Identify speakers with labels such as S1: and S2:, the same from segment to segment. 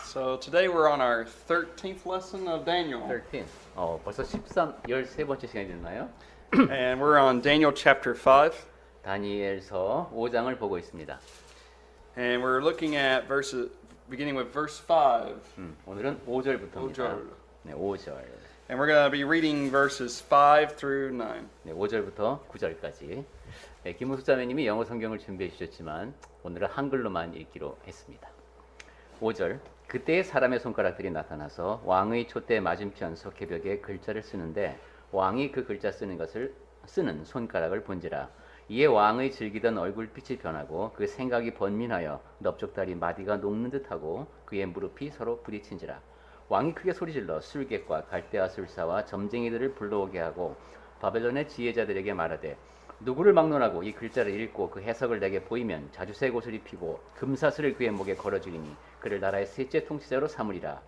S1: So today we're on our 13th lesson of Daniel.
S2: 13. 벌써 13번째 시간이 됐나요?
S1: And we're on Daniel chapter 5.
S2: 다니엘서 5장을 보고 있습니다.
S1: And we're looking at verses beginning with verse 5.
S2: 오늘은 5절부터입니다.
S1: 5절.
S2: 네, 5절.
S1: And we're going to be reading verses 5 through 9.
S2: 네, 5절부터 9절까지. 네, 김우수 자매님이 영어 성경을 준비해 주셨지만 오늘은 한글로만 읽기로 했습니다. 5절. 그때의 사람의 손가락들이 나타나서 왕의 촛대 맞은편 석회벽에 글자를 쓰는데 왕이 그 글자 쓰는 손가락을 본지라. 이에 왕의 즐기던 얼굴빛이 변하고 그 생각이 번민하여 넓적다리 마디가 녹는 듯하고 그의 무릎이 서로 부딪힌지라. 왕이 크게 소리질러 술객과 갈대아 술사와 점쟁이들을 불러오게 하고 바벨론의 지혜자들에게 말하되 누구를 막론하고 이 글자를 읽고 그 해석을 내게 보이면 자주색 옷을 입히고 금사슬을 그의 목에 걸어주리니 그를 나라의 셋째 통치자로 삼으리라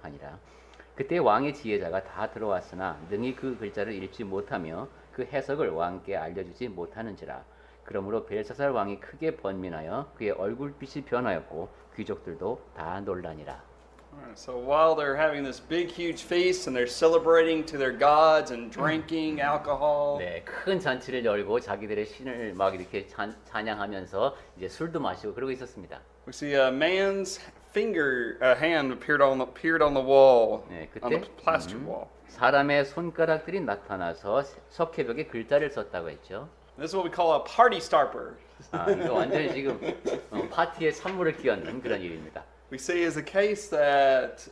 S2: 하니라. 그때 왕의 지혜자가 다 들어왔으나 능히 그 글자를 읽지 못하며 그 해석을 왕께 알려주지 못하는지라. 그러므로 벨사살 왕이 크게 번민하여 그의 얼굴빛이 변하였고 귀족들도 다 놀라니라.
S1: Alright, so while they're having this big huge feast and they're celebrating to their gods and drinking alcohol,
S2: 네, 큰 잔치를 열고 자기들의 신을 막 이렇게 찬양하면서 이제 술도 마시고 그러고 있었습니다.
S1: we see a man's hand appeared on the wall,
S2: 네,
S1: on the plaster wall.
S2: 사람의 손가락들이 나타나서 석회벽에 글자를 썼다고 했죠.
S1: This is what we call a party starter.
S2: 이거 완전히 지금 파티에 찬물을 끼얹는 그런 일입니다.
S1: We see as a case that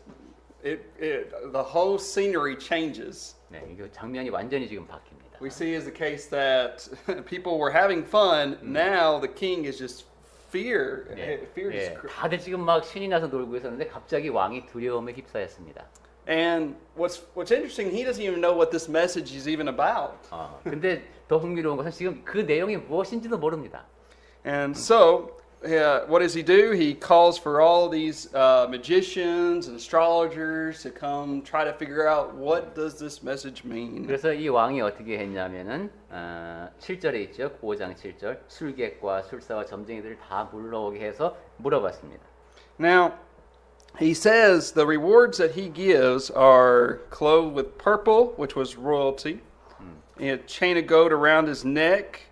S1: the whole scenery changes.
S2: 네, 이거 장면이 완전히 지금 바뀝니다.
S1: We see as a case that people were having fun. Now the king is just fear. Fear just
S2: 다들 지금 막 신이 나서 놀고 있었는데 갑자기 왕이 두려움에 휩싸였습니다.
S1: And what's interesting, he doesn't even know what this message is even about.
S2: 근데 더 흥미로운 것은 지금 그 내용이 무엇인지도 모릅니다.
S1: And so, what does he do? He calls for all these magicians and astrologers to come try to figure out what does this message mean.
S2: 그래서 이 왕이 어떻게 했냐면은 7절에 있죠. 5장 7절. 술객과 술사와 점쟁이들을 다 불러오게 해서 물어봤습니다.
S1: Now, he says the rewards that he gives are clothed with purple, which was royalty, and a chain of gold around his neck,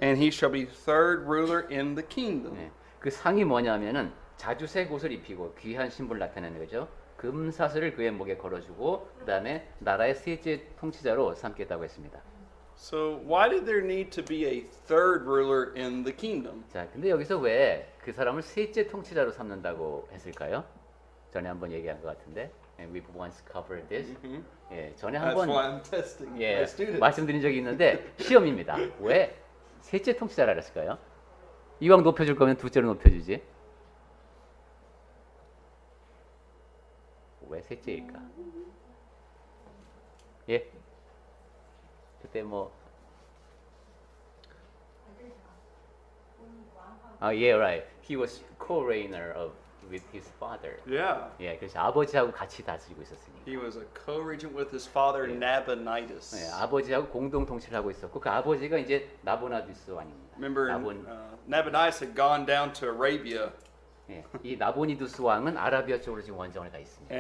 S1: and he shall be third ruler in the kingdom.
S2: 네, 그 상이 뭐냐면은 자주색 옷을 입히고 귀한 신분을 나타내는 거죠. 금사슬을 그의 목에 걸어주고 그 다음에 나라의 셋째 통치자로 삼겠다고 했습니다.
S1: So why did there need to be a third ruler in the kingdom?
S2: 자, 근데 여기서 왜 그 사람을 셋째 통치자로 삼는다고 했을까요? 전에 한번 얘기한 것 같은데, we've once covered this. 예, 전에
S1: That's
S2: 한번
S1: why I'm testing my
S2: 예,
S1: students.
S2: 말씀드린 적이 있는데 시험입니다. 왜 셋째 통치자라 그랬을까요? 이왕 높여줄 거면 둘째로 높여주지. 왜 셋째일까? 예? 그때 뭐 yeah, right. He was co-reigner with his father.
S1: Yeah.
S2: 예, 그래서 아버지하고 같이 다스리고 있었으니까.
S1: He was a co-regent with his father Nabonidus.
S2: 예, 아버지하고 공동 통치를 하고 있었고 그 아버지가 이제 나보나두스 왕입니다.
S1: Remember, Nabonidus had gone down to Arabia,
S2: 예, 이 나보니두스 왕은 아라비아 쪽으로 지금 원정을 가 있습니다.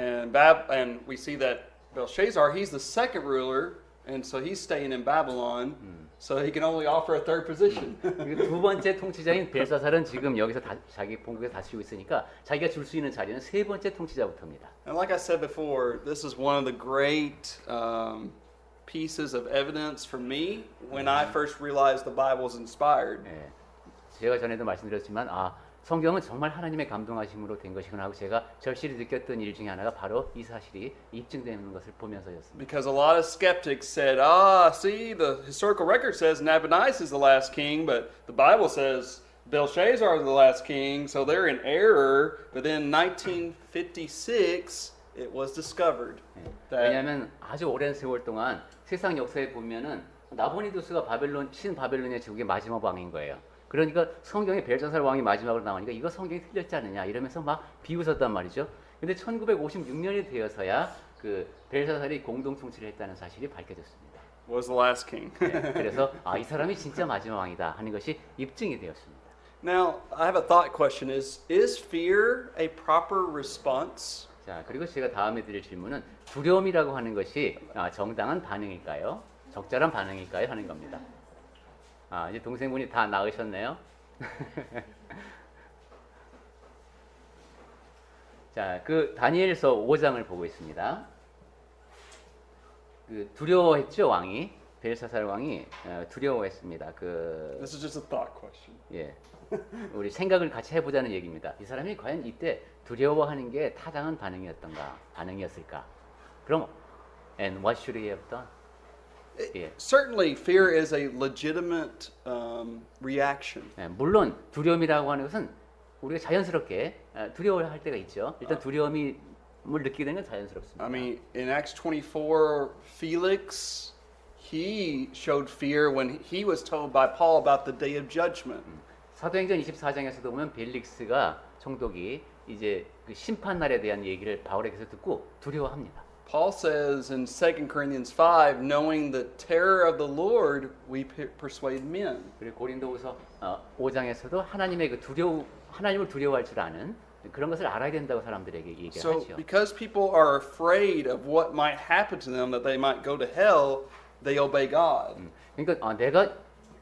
S1: and we see that Belshazzar, he's the second ruler, and so he's staying in Babylon, so he can only offer a third position.
S2: 그리고 두 번째 통치자인 벨사살은 지금 여기서 자기 본국에 다스리고 있으니까 자기가 줄 수 있는 자리는 세 번째 통치자부터입니다.
S1: And like I said before, this is one of the great pieces of evidence for me when I first realized the Bible was inspired.
S2: 예, 제가 전에도 말씀드렸지만 성경은 정말 하나님의 감동하심으로 된 것이구나 하고 제가 절실히 느꼈던 일 중에 하나가 바로 이 사실이 입증되는 것을 보면서였습니다.
S1: Because a lot of skeptics said, see, the historical record says Nabonidus is the last king, but the Bible says Belshazzar is the last king, so they're in error. But then 1956, it was discovered.
S2: 왜냐하면 아주 오랜 세월 동안 세상 역사에 보면은 나보니두스가 신바벨론의 제국의 마지막 왕인 거예요. 그러니까 성경에 벨사살 왕이 마지막으로 나오니까 이거 성경이 틀렸지 않느냐 이러면서 막 비웃었단 말이죠. 근데 1956년이 되어서야 그 벨사살이 공동 통치를 했다는 사실이 밝혀졌습니다.
S1: Was the last king.
S2: 네, 그래서 이 사람이 진짜 마지막 왕이다 하는 것이 입증이 되었습니다.
S1: Now, I have a thought question. Is fear a proper response?
S2: 자, 그리고 제가 다음에 드릴 질문은 두려움이라고 하는 것이 정당한 반응일까요? 적절한 반응일까요? 하는 겁니다. 이제 동생분이 다 나으셨네요. 자, 그 다니엘서 5장을 보고 있습니다. 그 두려워했죠, 왕이. 벨사살 왕이 두려워했습니다.
S1: This is just a thought question.
S2: 예. 우리 생각을 같이 해보자는 얘기입니다. 이 사람이 과연 이때 두려워하는 게 타당한 반응이었을까? 그럼, and what should he have done? 예.
S1: Certainly, fear is a legitimate reaction.
S2: 예, 물론 두려움이라고 하는 것은 우리가 자연스럽게 두려워할 때가 있죠. 일단 두려움을 느끼게 되는 건 자연스럽습니다.
S1: I mean, in Acts 24, Felix, he showed fear when he was told by Paul about the day of judgment.
S2: 사도행전 24장에서도 보면 벨릭스가 총독이 이제 그 심판 날에 대한 얘기를 바울에게서 듣고 두려워합니다.
S1: Paul says in 2 Corinthians 5, knowing the terror of the Lord, we persuade men.
S2: 그리고 고린도후서 5장에서도 하나님을 두려워할 줄 아는 그런 것을 알아야 된다고 사람들에게 얘기를
S1: So,
S2: 하죠.
S1: because people are afraid of what might happen to them, that they might go to hell, they obey God.
S2: 그러니까 내가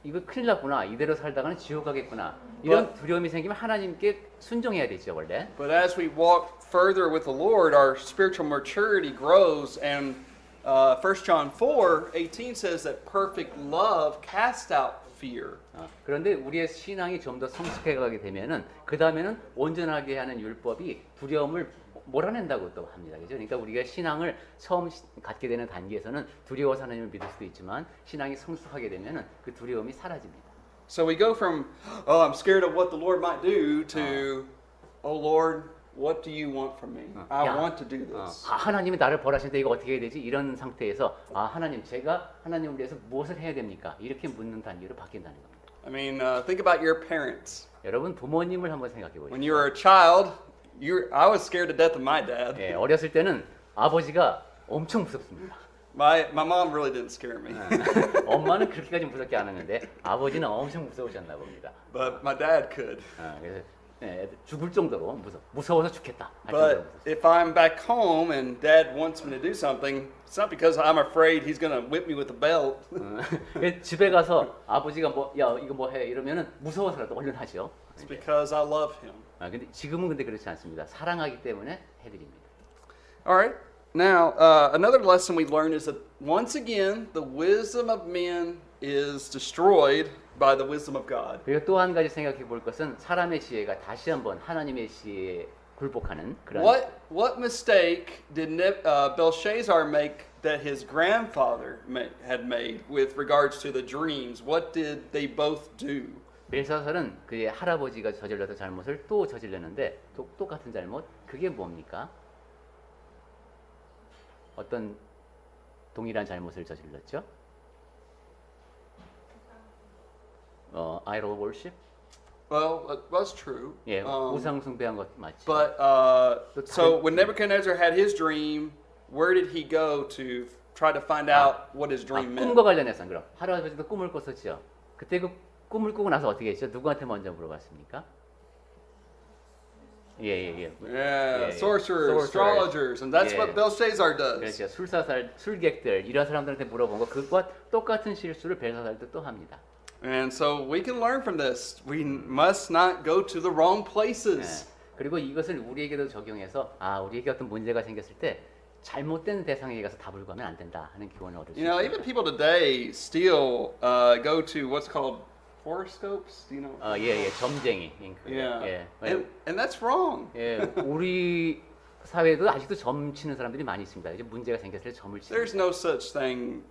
S2: 이거 큰일 났구나. 이대로 살다가는 지옥 가겠구나. 이런 두려움이 생기면 하나님께 순종해야 되죠, 원래.
S1: But as we walk further with the Lord, our spiritual maturity grows, and 1 John 4:18 says that perfect love casts out fear.
S2: 그런데 우리의 신앙이 좀 더 성숙해 가게 되면은 그 다음에는 온전하게 하는 율법이 두려움을 몰아낸다고 또 합니다. 그죠? 그러니까 우리가 신앙을 처음 갖게 되는 단계에서는 두려워서 하나님을 믿을 수도 있지만 신앙이 성숙하게 되면은 그 두려움이 사라집니다.
S1: So we go from, oh, I'm scared of what the Lord might do, to, oh Lord, what do you want from me? I want to do this.
S2: 하나님이 나를 벌하시는데 이거 어떻게 해야 되지? 이런 상태에서 하나님 제가 하나님을 위해서 무엇을 해야 됩니까? 이렇게 묻는 단계로 바뀐다는 겁니다.
S1: I mean, think about your parents.
S2: 여러분 부모님을 한번 생각해 보십시오.
S1: When you were a child, I was scared to death of my dad.
S2: 예, 어렸을 때는 아버지가 엄청 무섭습니다.
S1: My mom really didn't scare me.
S2: 엄마는 그렇게까지 무섭게 안 했는데 아버지는 엄청 무서우셨나 봅니다.
S1: But my dad could.
S2: 그래서 죽을 정도로 무서워서 죽겠다. 할 정도로
S1: But
S2: 무섭습니다.
S1: if I'm back home and dad wants me to do something, it's not because I'm afraid he's going to whip me with a belt.
S2: 집에 가서 아버지가 이거 뭐 해 이러면은 무서워서라도 얼른 하죠.
S1: It's because I love him.
S2: 근데 지금은 그렇지 않습니다. 사랑하기 때문에 해드립니다.
S1: All right. Now, another lesson we learned is that once again, the wisdom of men is destroyed by the wisdom of God.
S2: 그리고 또 한 가지 생각해 볼 것은 사람의 지혜가 다시 한번 하나님의 지혜에 굴복하는 그런.
S1: What mistake did Belshazzar make that his grandfather had made with regards to the dreams? What did they both do?
S2: 벨사살은 그의 할아버지가 저질렀던 잘못을 또 저질렀는데 똑같은 잘못. 그게 뭡니까? 어떤 동일한 잘못을 저질렀죠? idol worship?
S1: Well, that's true.
S2: 예, 우상 숭배한 것 맞죠?
S1: But so when Nebuchadnezzar had his dream, where did he go to try to find out what his dream meant?
S2: 꿈과 관련해서 그럼 할아버지도 꿈을 꿨었죠. 그때 그 꿈을 꾸고 나서 어떻게 했죠? 누구한테 먼저 물어봤습니까? 예.
S1: Sorcerers, astrologers, and that's what Belshazzar does.
S2: 그렇죠. 술객들 이런 사람들한테 물어본 거 그것과 똑같은 실수를 벨사살도 또 합니다.
S1: And so we can learn from this. We must not go to the wrong places.
S2: 그리고 이것을 우리에게도 적용해서 우리에게 어떤 문제가 생겼을 때 잘못된 대상에게 가서 답을 구하면 안 된다 하는 교훈을 얻을 수
S1: You know,
S2: 있습니다.
S1: even people today still go to what's called horoscopes. Do you know?
S2: 예, 점쟁이.
S1: Yeah. And that's wrong.
S2: 예, 우리 사회에도 아직도 점 치는 사람들이 많이 있습니다. 이제 문제가 생겼을 때 점을 치는.
S1: There's no such thing.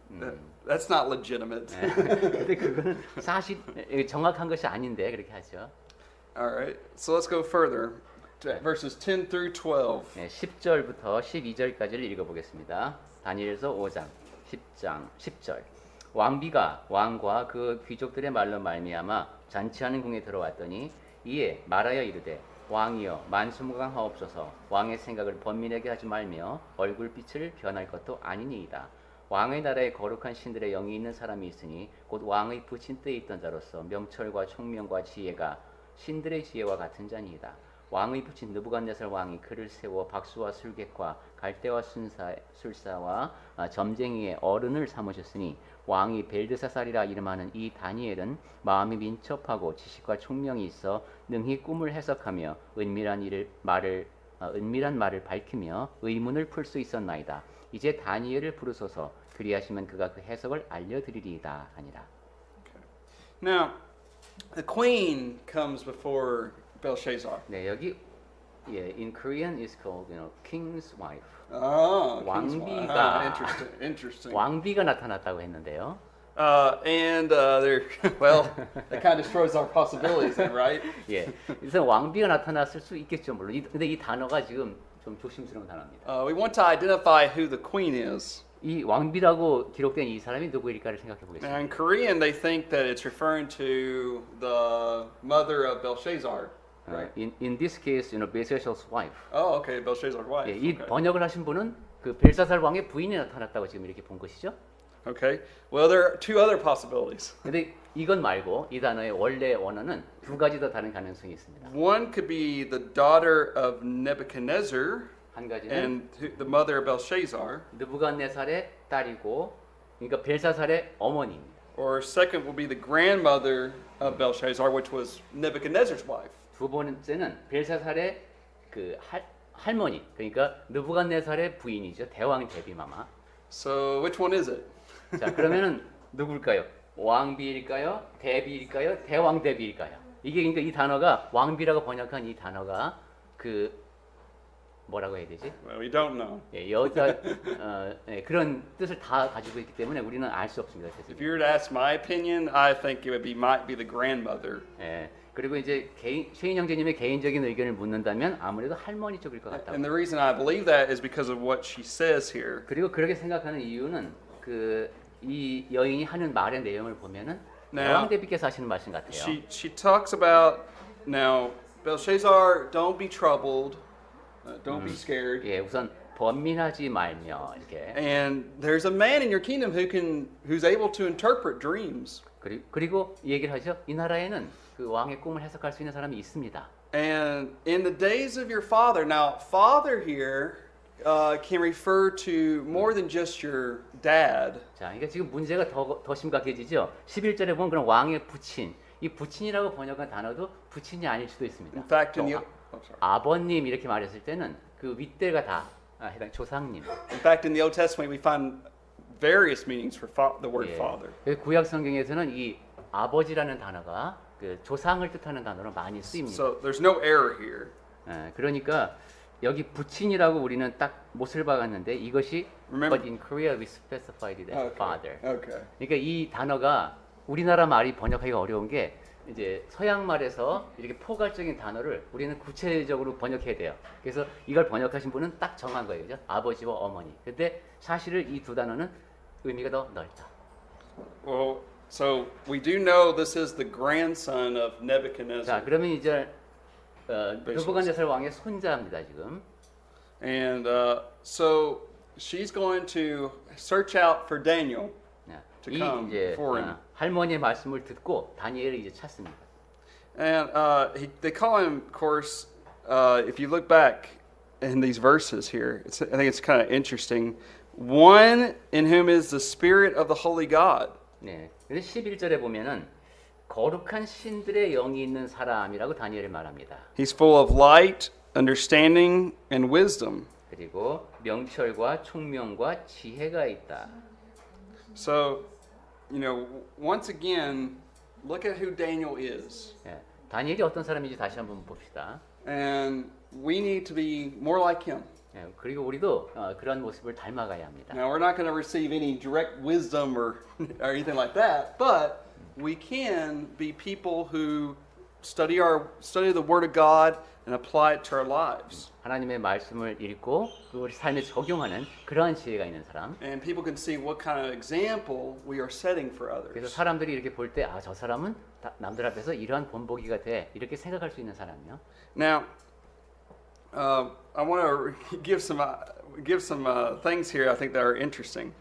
S1: That's not legitimate.
S2: 근데 그거는 사실 정확한 것이 아닌데 그렇게 하죠.
S1: All right. So let's go further. Verses 10 through 12.
S2: 네, 10절부터 12절까지를 읽어보겠습니다. 다니엘서 5장 10절. 왕비가 왕과 그 귀족들의 말로 말미암아 잔치하는 궁에 들어왔더니 이에 말하여 이르되 왕이여 만수무강하옵소서. 왕의 생각을 번민하게 하지 말며 얼굴빛을 변할 것도 아니니이다. 왕의 나라에 거룩한 신들의 영이 있는 사람이 있으니 곧 왕의 붙인 때에 있던 자로서 명철과 총명과 지혜가 신들의 지혜와 같은 자니이다. 왕의 부친 느부갓네살 왕이 그를 세워 박수와 술객과 갈대와 술사와 점쟁이의 어른을 삼으셨으니 왕이 벨드사살이라 이름하는 이 다니엘은 마음이 민첩하고 지식과 총명이 있어 능히 꿈을 해석하며 은밀한 말을 밝히며 의문을 풀 수 있었나이다. 이제 다니엘을 부르소서. 그리하시면 그가 그 해석을 알려드리리이다 하니라.
S1: Now, the queen comes before Belshazzar.
S2: 네, 여기 in Korean is called king's wife.
S1: Oh,
S2: 왕비가
S1: interesting.
S2: 왕비가 나타났다고 했는데요.
S1: They're well, that kind of destroys our possibilities, then, right?
S2: 예, 그래서 왕비가 나타났을 수 있겠죠, 물론. 근데 이 단어가 지금 좀 조심스러운 단어입니다.
S1: We want to identify who the queen is.
S2: 이 왕비라고 기록된 이 사람이 누구일까를 생각해
S1: Now,
S2: 보겠습니다.
S1: in Korean, they think that it's referring to the mother of Belshazzar. Right.
S2: In this case, Belshazzar's wife.
S1: Oh, okay, Belshazzar's wife.
S2: 예, 이
S1: Okay.
S2: 번역을 하신 분은 그 벨사살 왕의 부인이 나타났다고 지금 이렇게 본 것이죠.
S1: Okay. Well, there are two other possibilities.
S2: 근데 이것 말고 이 단어의 원래 원어는 두 가지 더 다른 가능성이 있습니다.
S1: One could be the daughter of Nebuchadnezzar
S2: 한 가지는
S1: and the mother of Belshazzar,
S2: 느부갓네살의 딸이고, 그러니까 벨사살의 어머니입니다.
S1: or second will be the grandmother of Belshazzar, which was Nebuchadnezzar's wife.
S2: 두 번째는 벨사살의 그 할머니, 그러니까 느부갓네살의 부인이죠. 대왕 데비마마.
S1: So, which one is it?
S2: 자, 그러면은 누굴까요? 왕비일까요? 데비일까요? 대왕 데비일까요? 이게 그러니까 이 단어가 왕비라고 번역한 이 단어가 그 뭐라고 해야 되지?
S1: Well, we don't know.
S2: 예, 여자 그런 뜻을 다 가지고 있기 때문에 우리는 알 수 없습니다.
S1: If you were to ask my opinion, I think it might be the grandmother.
S2: 예, 그리고 이제 최인 형제님의 개인적인 의견을 묻는다면 아무래도 할머니 쪽일 것 같다고.
S1: And the reason I believe that is because of what she says here.
S2: 그리고 그렇게 생각하는 이유는 이 여인이 하는 말의 내용을 보면은
S1: 네.
S2: 대왕 대비께서 하시는 말씀 같아요.
S1: She talks about, now, Belshazzar, don't be troubled, don't be scared.
S2: 예, 우선 번민하지 말며 이렇게.
S1: And there's a man in your kingdom who's able to interpret dreams.
S2: 그리고 이 얘기를 하죠. 이 나라에는 그 왕의 꿈을 해석할 수 있는 사람이 있습니다.
S1: And in the days of your father, now father here can refer to more than just your dad.
S2: 자, 그러니까 지금 문제가 더 심각해지죠. 11절에 보면 그런 왕의 부친, 이 부친이라고 번역한 단어도 부친이 아닐 수도 있습니다.
S1: In fact, in the
S2: 아버님 이렇게 말했을 때는 그 윗대가 다 해당 조상님.
S1: in fact in the Old Testament we find various meanings for the word
S2: 예.
S1: father.
S2: 구약 성경에서는 이 아버지라는 단어가 그 조상을 뜻하는 단어로 많이 쓰입니다.
S1: So there's no error here.
S2: 그러니까 여기 부친이라고 우리는 딱 못을 박았는데 이것이
S1: Remember-
S2: but in Korea we specified it as father.
S1: Okay.
S2: 그러니까 이 단어가 우리나라 말이 번역하기가 어려운 게 이제 서양 말에서 이렇게 포괄적인 단어를 우리는 구체적으로 번역해야 돼요. 그래서 이걸 번역하신 분은 딱 정한 거예요, 그죠? 아버지와 어머니. 근데 사실은 이 두 단어는 의미가 더 넓다.
S1: Well, so we do know this is the grandson of
S2: 자,
S1: Nebuchadnezzar.
S2: 그러면 이제 느부갓네살 왕의 손자입니다 지금.
S1: And so she's going to search out for Daniel. To
S2: 이
S1: come
S2: 이제
S1: before him.
S2: 할머니의 말씀을 듣고 다니엘을 이제 찾습니다.
S1: And they call him, of course, if you look back in these verses here, I think it's kind of interesting. One in whom is the Spirit of the Holy God.
S2: 네. 그래서 11절에 보면은 거룩한 신들의 영이 있는 사람이라고 다니엘을 말합니다.
S1: He's full of light, understanding, and wisdom.
S2: 그리고 명철과 총명과 지혜가 있다.
S1: So, once again, look at who Daniel is.
S2: 예. 다니엘이 어떤 사람인지 다시 한번 봅시다.
S1: And we need to be more like him.
S2: 예. 그리고 우리도 그런 모습을 닮아가야 합니다.
S1: Now, we're not going to receive any direct wisdom or anything like that, but we can be people who study the Word of God and apply it to our lives.
S2: 하나님의 말씀을 읽고 그 우리 삶에 적용하는 그러한 지혜가 있는 사람.
S1: And people can see what kind of example we are setting for
S2: 그래서
S1: others.
S2: 사람들이 이렇게 볼 때 저 사람은 남들 앞에서 이러한 본보기가 돼 이렇게 생각할 수 있는 사람이요.
S1: Now, I want to give some things here I think that are interesting.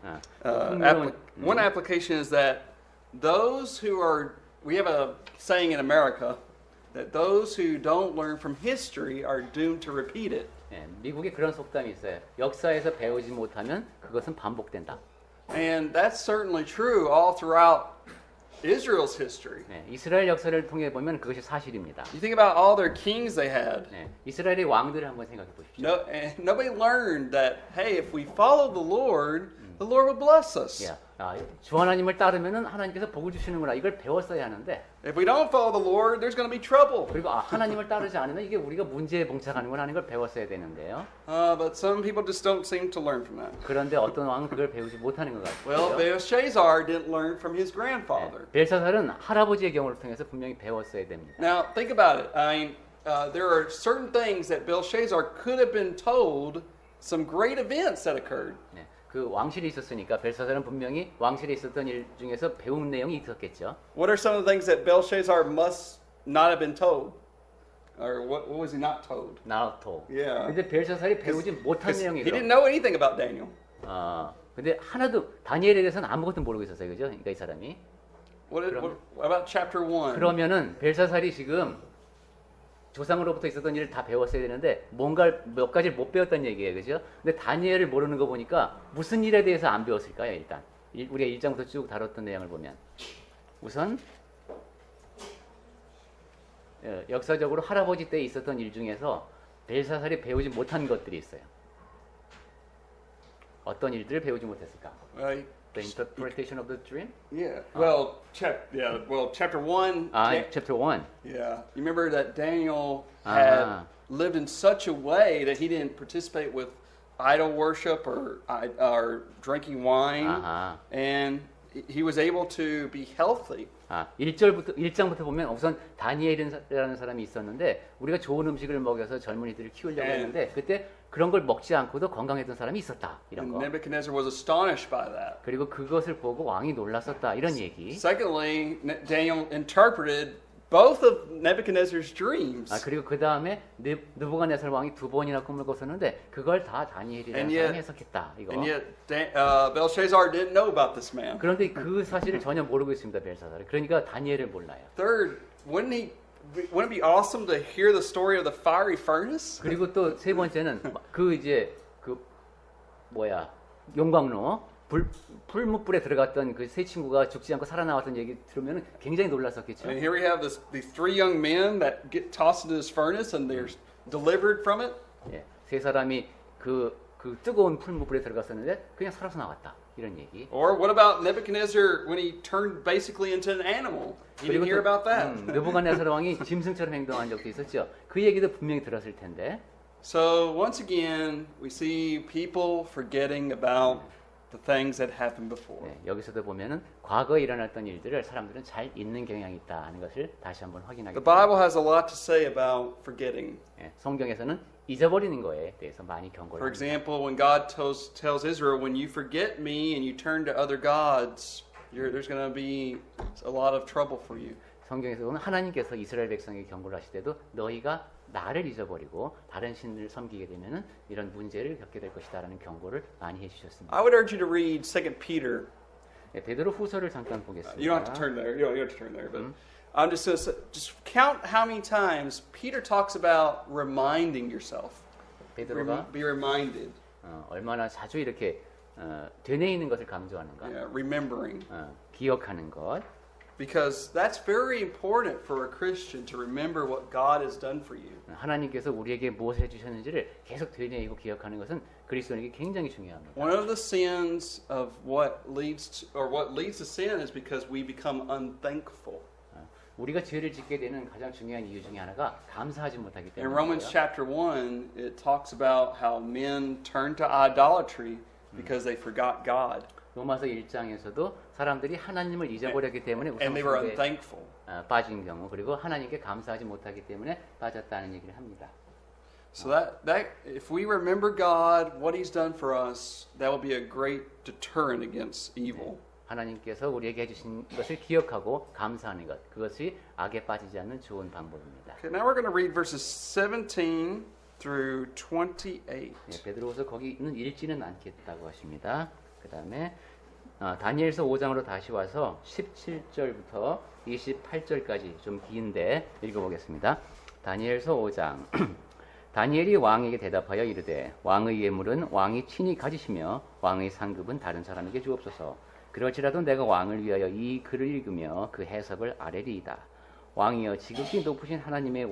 S1: One application is that we have a saying in America that those who don't learn from history are doomed to repeat it.
S2: 예, 미국에 그런 속담이 있어요. 역사에서 배우지 못하면 그것은 반복된다.
S1: And that's certainly true all throughout Israel's history.
S2: 예, 이스라엘 역사를 통해 보면 그것이 사실입니다.
S1: You think about all their kings they had.
S2: 예, 이스라엘의 왕들을 한번 생각해 보십시오.
S1: And nobody learned that, hey, if we follow the Lord will bless us.
S2: 예, 주 하나님을 따르면은 하나님께서 복을 주시는구나. 이걸 배웠어야 하는데
S1: If we don't follow the Lord, there's going to be trouble.
S2: 그리고 하나님을 따르지 않으면 이게 우리가 문제에 봉착하는구나 하는 걸 배웠어야 되는데요.
S1: But some people just don't seem to learn from that.
S2: 그런데 어떤 왕은 그걸 배우지 못하는 것
S1: Well,
S2: 같아요.
S1: Belshazzar didn't learn from his grandfather.
S2: 벨사살은 할아버지의 경우를 통해서 분명히 배웠어야 됩니다.
S1: Now, think about it. I mean, there are certain things that Belshazzar could have been told, some great events that occurred.
S2: 네, 그 왕실이 있었으니까 벨사살은 분명히 왕실에 있었던 일 중에서 배운 내용이 있었겠죠.
S1: What are some of the things that Belshazzar must not have been told? Or what was he not told?
S2: 나토.
S1: Yeah.
S2: 근데 벨사살이 배우지 못한
S1: 'Cause
S2: 내용이
S1: he didn't know anything about Daniel.
S2: 근데 하나도 다니엘에 대해서는 아무것도 모르고 있었어요. 그죠? 그러니까 이 사람이.
S1: What about chapter 1?
S2: 그러면은 벨사살이 지금 조상으로부터 있었던 일을 다 배웠어야 되는데 뭔가 몇 가지를 못 배웠다는 얘기예요. 그죠? 근데 다니엘을 모르는 거 보니까 무슨 일에 대해서 안 배웠을까요? 일단 우리가 1장부터 쭉 다뤘던 내용을 보면 우선 역사적으로 할아버지 때 있었던 일 중에서 벨사살이 배우지 못한 것들이 있어요. 어떤 일들을 배우지 못했을까? The interpretation of the dream?
S1: Yeah. Well, chapter 1.
S2: chapter 1.
S1: Yeah. You remember that Daniel had lived in such a way that he didn't participate with idol worship or drinking wine, and he was able to be healthy.
S2: 1장부터 보면 우선 다니엘이라는 사람이 있었는데 우리가 좋은 음식을 먹여서 젊은이들을 키우려고 했는데 그때 그런 걸 먹지 않고도 건강했던 사람이 있었다. 이런 거.
S1: Nebuchadnezzar was astonished by that.
S2: 그리고 그것을 보고 왕이 놀랐었다. 이런 얘기.
S1: Secondly, Daniel interpreted both of Nebuchadnezzar's dreams.
S2: 그리고 그 다음에 느부갓네살 왕이 두 번이나 꿈을 꿨었는데 그걸 다 다니엘이라는 사람이 해석했다. 이거.
S1: And yet, Belshazzar didn't know about this man.
S2: 그런데 그 사실을 전혀 모르고 있습니다, 벨사살이. 그러니까 다니엘을 몰라요.
S1: Third, wouldn't it be awesome to hear the story of the fiery furnace?
S2: 그리고 또 세 번째는 용광로 풀무불에 들어갔던 그 세 친구가 죽지 않고 살아나왔던 얘기 들으면 굉장히 놀랐었겠죠.
S1: And here we have these three young men that get tossed into this furnace and they're delivered from it.
S2: 예, 세 사람이 그 뜨거운 풀무불에 들어갔었는데 그냥 살아서 나왔다. 이런 얘기.
S1: Or what about Nebuchadnezzar when he turned basically into an animal? You didn't hear about that.
S2: 느부갓네살 왕이 짐승처럼 행동한 적도 있었죠. 그 얘기도 분명히 들었을 텐데.
S1: So once again, we see people forgetting about the things that happened before.
S2: 네, 여기서도 보면은 과거에 일어났던 일들을 사람들은 잘 잊는 경향이 있다는 것을 다시 한번 확인하게
S1: The
S2: 됩니다.
S1: Bible has a lot to say about forgetting.
S2: 네, 성경에서는 잊어버리는 거에 대해서 많이 경고를
S1: For
S2: 합니다.
S1: example, when God tells Israel, when you forget me and you turn to other gods, there's going to be a lot of trouble for you.
S2: 성경에서 보면 하나님께서 이스라엘 백성에게 경고를 하실 때도 너희가 나를 잊어버리고 다른 신을 섬기게 되면은 이런 문제를 겪게 될 것이다라는 경고를 많이 해주셨습니다.
S1: I would urge you to read 2 Peter.
S2: 네, 베드로 후서를 잠깐 보겠습니다.
S1: You don't have to turn there. You don't have to turn there, but I'm just going to just count how many times Peter talks about reminding yourself.
S2: 베드로가
S1: Be reminded.
S2: 얼마나 자주 이렇게 되뇌이는 것을 강조하는가?
S1: Yeah, remembering.
S2: 기억하는 것.
S1: Because that's very important for a Christian to remember what God has done for you.
S2: 하나님께서 우리에게 무엇을 해주셨는지를 계속 되뇌이고 기억하는 것은 그리스도인에게 굉장히 중요합니다.
S1: One of the sins of what leads to sin is because we become unthankful.
S2: 우리가 죄를 짓게 되는 가장 중요한 이유 중에 하나가 감사하지 못하기
S1: In Romans
S2: 때문이에요.
S1: chapter 1, it talks about how men turn to idolatry because they forgot God.
S2: 로마서 1장에서도 사람들이 하나님을 잊어버렸기 때문에
S1: And they were
S2: 우상숭배에
S1: unthankful.
S2: 빠진 경우 그리고 하나님께 감사하지 못하기 때문에 빠졌다는 얘기를 합니다.
S1: So that if we remember God, what He's done for us, that will be a great deterrent against evil.
S2: 하나님께서 우리에게 해주신 것을 기억하고 감사하는 것 그것이 악에 빠지지 않는 좋은 방법입니다.
S1: Okay, now we're going to read verses 17 through 28.
S2: 네, 베드로후서 거기는 읽지는 않겠다고 하십니다. 그 다음에 다니엘서 5장으로 다시 와서 17절부터 28절까지 좀 긴데 읽어보겠습니다. 다니엘서 5장. 다니엘이 왕에게 대답하여 이르되 왕의 예물은 왕이 친히 가지시며 왕의 상급은 다른 사람에게 주옵소서. 그럴지라도 내가 왕을 위하여 이 글을 읽으며 그 해석을 아뢰리이다. 왕이여 지극히 높으신 하나님의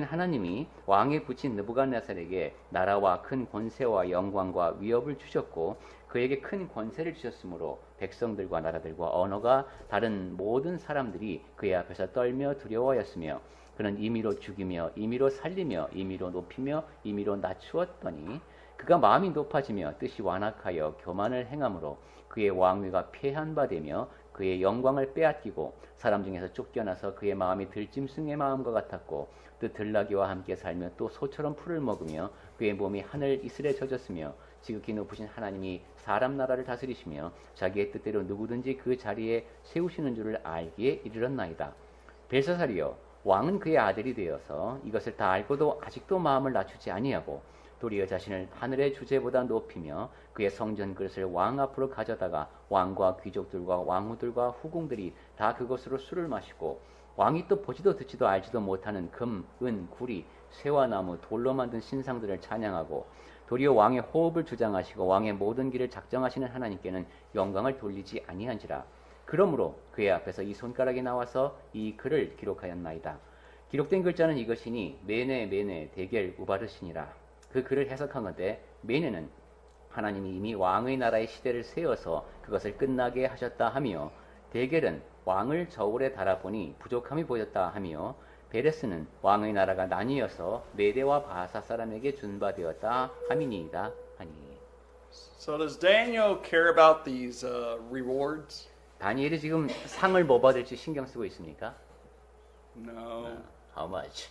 S2: 하나님이 왕에 붙인 느부갓네살에게 나라와 큰 권세와 영광과 위협을 주셨고 그에게 큰 권세를 주셨으므로 백성들과 나라들과 언어가 다른 모든 사람들이 그의 앞에서 떨며 두려워하였으며 그는 임의로 죽이며 임의로 살리며 임의로 높이며 임의로 낮추었더니 그가 마음이 높아지며 뜻이 완악하여 교만을 행함으로 그의 왕위가 폐한 바 되며 그의 영광을 빼앗기고 사람 중에서 쫓겨나서 그의 마음이 들짐승의 마음과 같았고 또 들나귀와 함께 살며 또 소처럼 풀을 먹으며 그의 몸이 하늘 이슬에 젖었으며 지극히 높으신 하나님이 사람 나라를 다스리시며 자기의 뜻대로 누구든지 그 자리에 세우시는 줄을 알기에 이르렀나이다. 벨사살이여 왕은 그의 아들이 되어서 이것을 다 알고도 아직도 마음을 낮추지 아니하고 도리어 자신을 하늘의 주제보다 높이며 그의 성전 그릇을 왕 앞으로 가져다가 왕과 귀족들과 왕후들과 후궁들이 다 그것으로 술을 마시고 왕이 또 보지도 듣지도 알지도 못하는 금, 은, 구리, 쇠와 나무, 돌로 만든 신상들을 찬양하고 도리어 왕의 호흡을 주장하시고 왕의 모든 길을 작정하시는 하나님께는 영광을 돌리지 아니한지라. 그러므로 그의 앞에서 이 손가락이 나와서 이 글을 기록하였나이다. 기록된 글자는 이것이니 메네 대겔 우바르시니라. 그 글을 해석한 건데 메네는 하나님이 이미 왕의 나라의 시대를 세워서 그것을 끝나게 하셨다 하며 대겔은 왕을 저울에 달아보니 부족함이 보였다 하며 베레스는 왕의 나라가 나뉘어서 메대와 바사 사람에게 준바되었다 함이니이다 하니.
S1: So does Daniel care about these rewards?
S2: 다니엘이 지금 상을 뭐 받을지 신경 쓰고 있습니까?
S1: No.
S2: How much?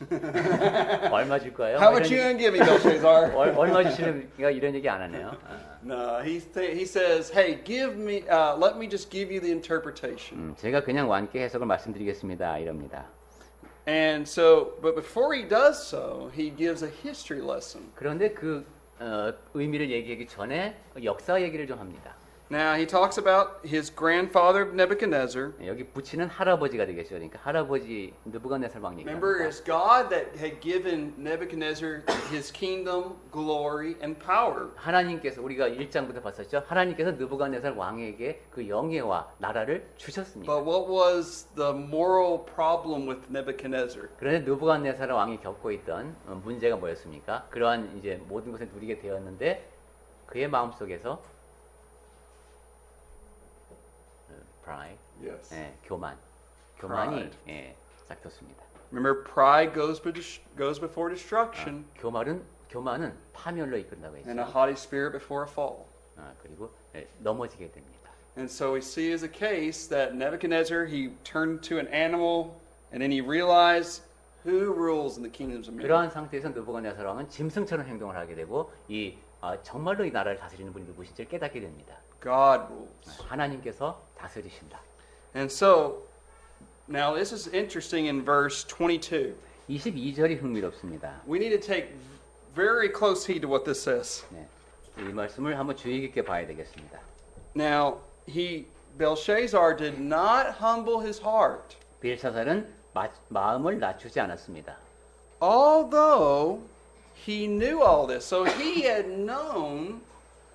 S2: 얼마 줄 거예요?
S1: How much you gonna give me, Belshazzar?
S2: 얼마 주시는가 이런 얘기 안 하네요.
S1: No, he says, "Hey, let me just give you the interpretation."
S2: 제가 그냥 완께 해석을 말씀드리겠습니다. 이럽니다.
S1: And so, but before he does so, he gives a history lesson.
S2: 그런데 그 의미를 얘기하기 전에 역사 얘기를 좀 합니다.
S1: Now he talks about his grandfather Nebuchadnezzar.
S2: 여기 붙이는 할아버지가 되겠죠. 그러니까 할아버지 느부갓네살 왕
S1: Remember,
S2: 얘기합니다.
S1: it's God that had given Nebuchadnezzar his kingdom, glory, and power.
S2: 하나님께서 우리가 1장부터 봤었죠. 하나님께서 느부갓네살 왕에게 그 영예와 나라를 주셨습니다.
S1: But what was the moral problem with Nebuchadnezzar?
S2: 그런데 느부갓네살 왕이 겪고 있던 문제가 뭐였습니까? 그러한 이제 모든 것을 누리게 되었는데 그의 마음속에서 pride,
S1: Yes.
S2: 교만이 싹텄습니다.
S1: Remember, pride goes before destruction,
S2: 교만은 파멸로 이끈다고
S1: and a
S2: 했어요.
S1: haughty spirit before a fall.
S2: 그리고 넘어지게 됩니다.
S1: And so we see as a case that Nebuchadnezzar, he turned to an animal, and then he realized who rules in the kingdoms of men.
S2: 그러한 상태에서 느부갓네살 왕은 짐승처럼 행동을 하게 되고 정말로 이 나라를 다스리는 분이 누구신지를 깨닫게 됩니다.
S1: God rules.
S2: 하나님께서 다스리신다.
S1: And so, now this is interesting in verse 22.
S2: 22절이 흥미롭습니다.
S1: We need to take very close heed to what this says.
S2: 이 말씀을 한번 주의 깊게 봐야 되겠습니다.
S1: Now, Belshazzar did not humble his heart,
S2: 벨사살은 마음을 낮추지 않았습니다.
S1: although he knew all this. So he had known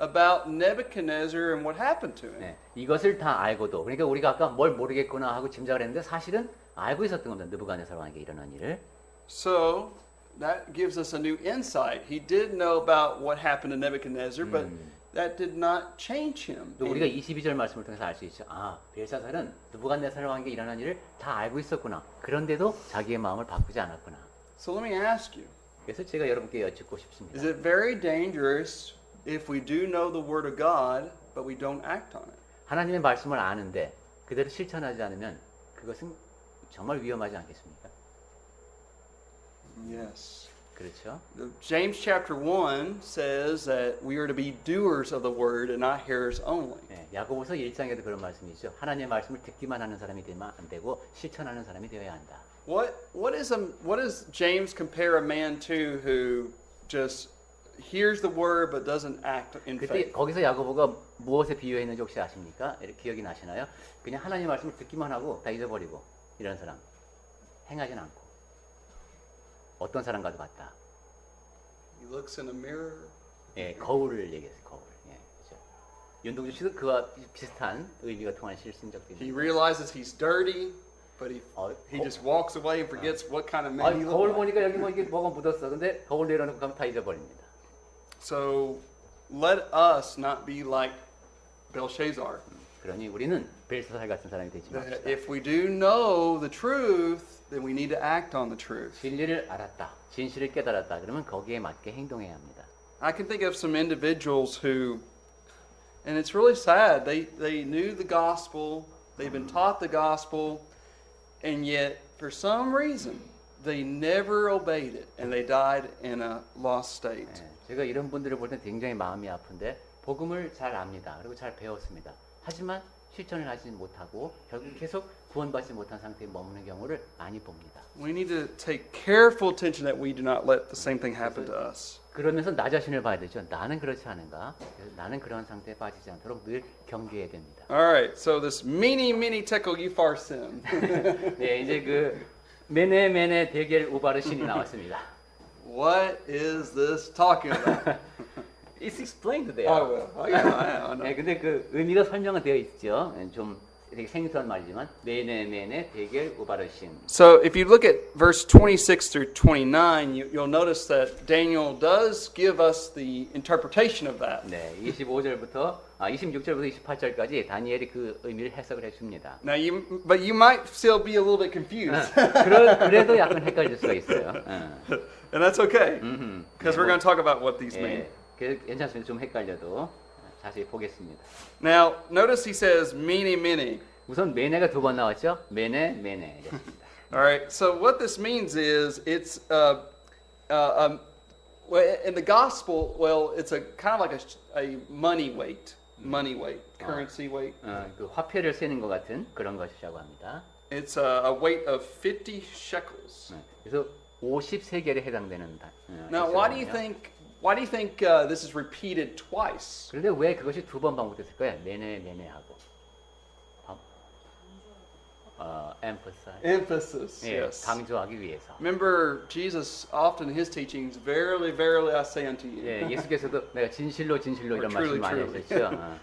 S1: about Nebuchadnezzar and what happened to him.
S2: 이것을 다 알고도 그러니까 우리가 아까 뭘 모르겠구나 하고 짐작을 했는데 사실은 알고 있었던 겁니다. 느부갓네살 왕에게 일어난 일을.
S1: So that gives us a new insight. He did know about what happened to Nebuchadnezzar, but that did not change him.
S2: 또 우리가 22절 말씀을 통해서 알 수 있죠. 벨사살은 느부갓네살 왕에게 일어난 일을 다 알고 있었구나. 그런데도 자기의 마음을 바꾸지 않았구나.
S1: So let me ask you,
S2: 그래서 제가 여러분께 여쭙고 싶습니다.
S1: is it very dangerous if we do know the word of God, but we don't act on it?
S2: 하나님의 말씀을 아는데 그대로 실천하지 않으면 그것은 정말 위험하지 않겠습니까?
S1: Yes.
S2: 그렇죠.
S1: James chapter 1 says that we are to be doers of the word and not hearers only.
S2: 야고보서 1장에도 그런 말씀이 있죠. 하나님의 말씀을 듣기만 하는 사람이 되면 안 되고 실천하는 사람이 되어야 한다.
S1: What does James compare a man to who just hears the word but doesn't act in
S2: 그때
S1: faith.
S2: 거기서 야고보가 무엇에 비유했는지 혹시 아십니까? 이렇게 기억이 나시나요? 그냥 하나님 말씀을 듣기만 하고 다 잊어버리고 이런 사람 행하진 않고 어떤 사람과도 같다.
S1: He looks in a mirror.
S2: 예, 거울을 얘기했어요. 거울. 예, 그렇죠. 윤동주 씨도 그와 비슷한 의미가 통한 실신적도
S1: He
S2: 있는.
S1: realizes he's dirty, but he
S2: 거-
S1: just walks away and forgets what kind of
S2: 아,
S1: man he
S2: 거울
S1: looks like.
S2: 보니까 여기 뭐 이게 뭐가 묻었어. 근데 거울 내려놓고 가면 다 잊어버립니다.
S1: So let us not be like Belshazzar.
S2: 그러니 우리는 벨사살 같은 사람이 되지
S1: That
S2: 맙시다.
S1: if we do know the truth, then we need to act on the truth.
S2: 진리를 알았다, 진실을 깨달았다. 그러면 거기에 맞게 행동해야 합니다.
S1: I can think of some individuals who, and it's really sad, they knew the gospel, they've been taught the gospel, and yet for some reason they never obeyed it and they died in a lost state.
S2: 예, 제가 이런 분들을 볼 때 굉장히 마음이 아픈데 복음을 잘 압니다. 그리고 잘 배웠습니다. 하지만 실천을 하지 못하고 결국 계속 구원받지 못한 상태에 머무는 경우를 많이 봅니다.
S1: We need to take careful attention that we do not let the same thing happen to us.
S2: 그러면서 나 자신을 봐야 되죠. 나는 그렇지 않은가? 그래서 나는 그런 상태에 빠지지 않도록 늘 경계해야 됩니다.
S1: All right, so this mini tekel upharsin.
S2: 네, 이제 그 메네 대겔 우바르신이 나왔습니다.
S1: What is this talking about?
S2: It's explained there.
S1: I will. I know.
S2: 네, 근데 그 의미가 설명은 되어 있죠. 좀 되게 생소한 말이지만 메네 대겔 우바르신.
S1: So if you look at verse 26 through 29, you'll notice that Daniel does give us the interpretation of that.
S2: 네, 26절부터 28절까지 다니엘이 그 의미를 해석을 해줍니다.
S1: Now but you might still be a little bit confused,
S2: 그래도 약간 헷갈릴 수가 있어요.
S1: and that's okay, because we're going to talk about what these mean.
S2: 예, 그래서 괜찮습니다. 좀 헷갈려도 자세히 보겠습니다.
S1: Now notice he says many.
S2: 우선 메네가 두 번 나왔죠. 메네. 이랬습니다.
S1: All right. So what this means is it's well, in the gospel. Well, it's a kind of like a money weight, currency weight.
S2: 그 화폐를 세는 것 같은 그런 것이라고 합니다.
S1: It's a weight of 50 shekels.
S2: 그래서 50세겔에 해당되는
S1: Now, why do you
S2: 숫자거든요.
S1: think this is repeated twice?
S2: 그런데 왜 그것이 두 번 반복됐을까요? 메네하고
S1: Emphasis.
S2: 예,
S1: Yes.
S2: 강조하기 위해서.
S1: Remember, Jesus often in his teachings, verily, verily, I say unto you.
S2: 예, 예수께서도 내가 진실로 이런
S1: truly,
S2: 말씀 많이
S1: truly.
S2: 하셨죠.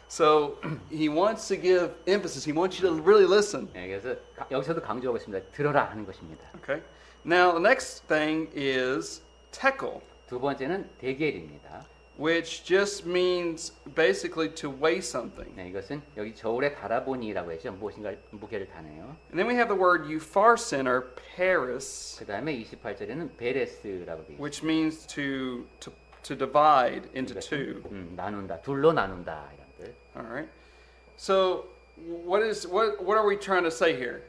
S1: So he wants to give emphasis. He wants you to really listen.
S2: 예, 그래서 여기서도 강조하고 있습니다. 들어라 하는 것입니다.
S1: Okay. Now the next thing is tekel,
S2: 두 번째는 대겔입니다.
S1: which just means basically to weigh something.
S2: 네, 이것은 여기 저울에 달아보니라고 했죠. 무엇인가 무게를 다네요.
S1: And then we have the word upharsin or paris,
S2: 그 다음에 28절에는 베레스라고 되어 있습니다.
S1: which means to divide into two.
S2: 나눈다, 둘로 나눈다 이런 뜻.
S1: All right. So what are we trying to say here?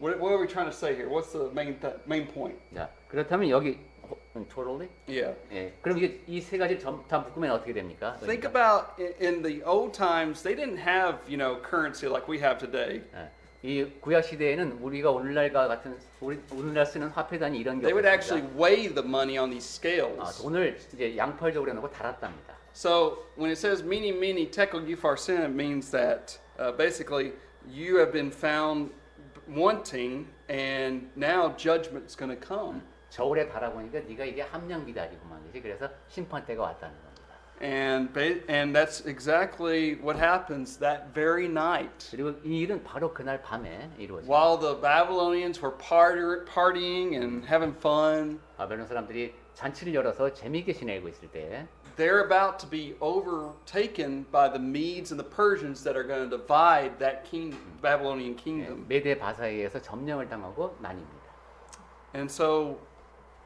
S1: What are we trying to say here? What's the main point?
S2: 자, 그렇다면 여기 totally?
S1: Yeah.
S2: 예, 그럼 이게 이 세 가지 다 묶으면 어떻게 됩니까?
S1: Think about in the old times, they didn't have, currency like we have today.
S2: 예, 이 구약 시대에는 우리가 오늘날과 같은 오늘날 쓰는 화폐단이 이런 게
S1: They would actually
S2: 없었습니다.
S1: weigh the money on these scales.
S2: 돈을 이제 양펄적으로 해놓고 달았답니다.
S1: So when it says many tekel upharsin, it means that basically you have been found wanting, and now judgment's going to come.
S2: 저울에 달아보니까 네가 이게 함량비달이구만. 이제 그래서 심판 때가 왔다는 겁니다.
S1: And that's exactly what happens that very night.
S2: 그리고 이 일은 바로 그날 밤에 이루어집니다.
S1: While the Babylonians were partying and having fun,
S2: 바벨론 사람들이 잔치를 열어서 재미있게 지내고 있을 때
S1: they're about to be overtaken by the Medes and the Persians that are going to divide that Babylonian kingdom.
S2: 메대 바사에 의해서 점령을 당하고 나뉩니다.
S1: And so,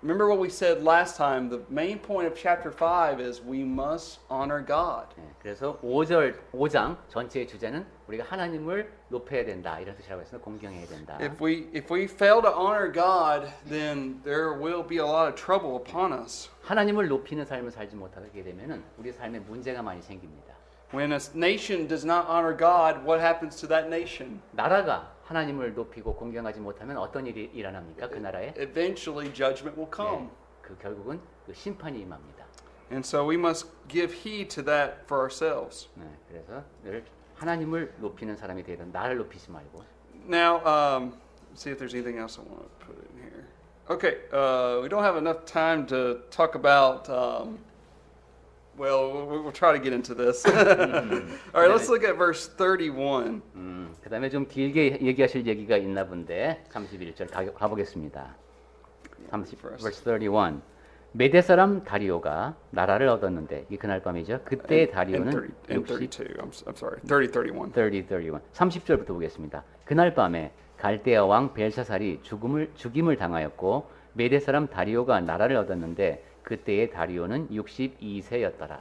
S1: remember what we said last time, the main point of chapter 5 is we must honor God.
S2: 그래서 5장 전체의 주제는 우리가 하나님을 높여야 된다 이런 뜻이라고 해서 공경해야 된다.
S1: If we fail to honor God, then there will be a lot of trouble upon us.
S2: 하나님을 높이는 삶을 살지 못하게 되면은 우리 삶에 문제가 많이 생깁니다.
S1: When a nation does not honor God, what happens to that nation?
S2: 나라가 하나님을 높이고 공경하지 못하면 어떤 일이 일어납니까? 그 나라에
S1: Eventually, judgment will come.
S2: 그 결국은 그 심판이 임합니다.
S1: And so we must give heed to that for ourselves.
S2: 네, 그래서 늘 하나님을 높이는 사람이 되야 된다. 나를 높이지 말고.
S1: Now, let's see if there's anything else I want to put in here. Okay, we don't have enough time to talk about. Well, we'll try to get into this. All right, let's look at verse 31.
S2: 그다음에 좀 길게 얘기하실 얘기가 있나 본데 31절 가보겠습니다. 30, verse 31. 메대 사람 다리오가 나라를 얻었는데 이 그날 밤이죠. 그때의 다리오는
S1: 32. I'm sorry. 31.
S2: 30절부터 보겠습니다. 그날 밤에 갈대아 왕 벨사살이 죽임을 당하였고 메대 사람 다리오가 나라를 얻었는데 그때의 다리오는 62세였더라.